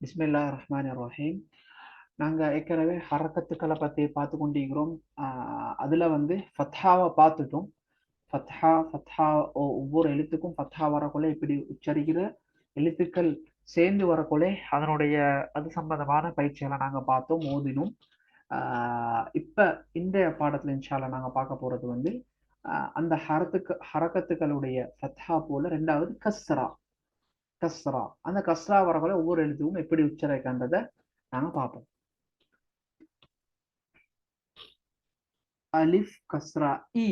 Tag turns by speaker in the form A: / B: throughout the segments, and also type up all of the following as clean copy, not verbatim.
A: பிஸ்மில்லாஹிர் ரஹ்மானிர் ரஹீம். நாங்கள் ஏற்கனவே ஹரக்கத்துக்களை பற்றி பார்த்து கொண்டிருக்கிறோம். அதில் வந்து ஃபத்ஹாவை பார்த்துட்டோம். ஃபத்ஹா ஒவ்வொரு எழுத்துக்கும் ஃபத்ஹா வரக்குள்ள இப்படி உச்சரிக்கிற எழுத்துக்கள் சேர்ந்து வரக்குள்ளே அதனுடைய அது சம்பந்தமான பயிற்சிகளை நாங்கள் பார்த்தோம், ஓதினோம். இப்போ இந்த பாடத்தில் இன்ஷால்லா நாங்கள் பார்க்க போகிறது வந்து அந்த ஹரக்கத்துக்களுடைய ஃபத்ஹா போல ரெண்டாவது கஸ்ரா. அந்த கஸ்ரா வரக்குள்ள ஒவ்வொரு எழுத்துக்கும் எப்படி உச்சரிக்கின்றதை நாங்கள் பார்ப்போம். அலிஃப் கஸ்ரா இ,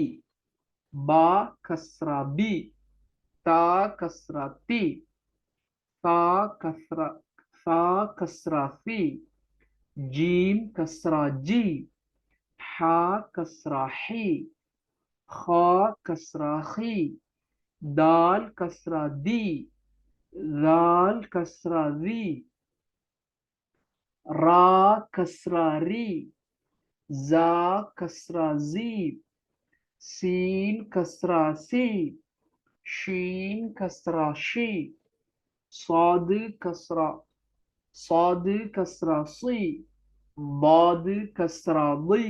A: பா கஸ்ரா பி, தா கஸ்ரா தி, தா கஸ்ரா சா கஸ்ரா சி, ஜீம் கஸ்ரா ஜி, ஹா கஸ்ரா ஹி, ஹா கஸ்ரா ஹி, தால் கஸ்ரா தி, தால் கஸ்ரா தி, ரா கஸ்ரா ரி, ஜா கஸ்ரா ஜி, சீன் கஸ்ரா சி, ஷீன் கஸ்ரா ஷி, சாது கஸ்ரா சி, பாது கஸ்ரா தி,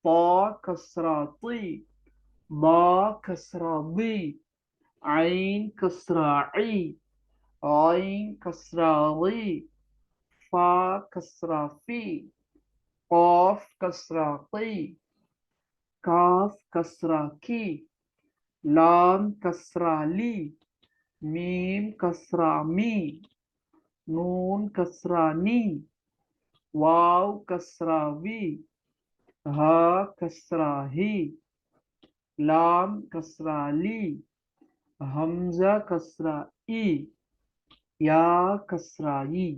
A: பா கஸ்ரா தி, பா கஸ்ரா தி, ஐன் கஸ்ரா ஐ, ஐன் கஸ்ரா ரி, ஃபா கஸ்ரா ஃபி, قاف كسرة قي، كاف كسرة كي، لام كسرة لي، ميم كسرة مي، نون كسرة ني، واو كسرة في، ها كسرة هي، لام كسرة لي، همزة كسرة إي، يا كسرة إي.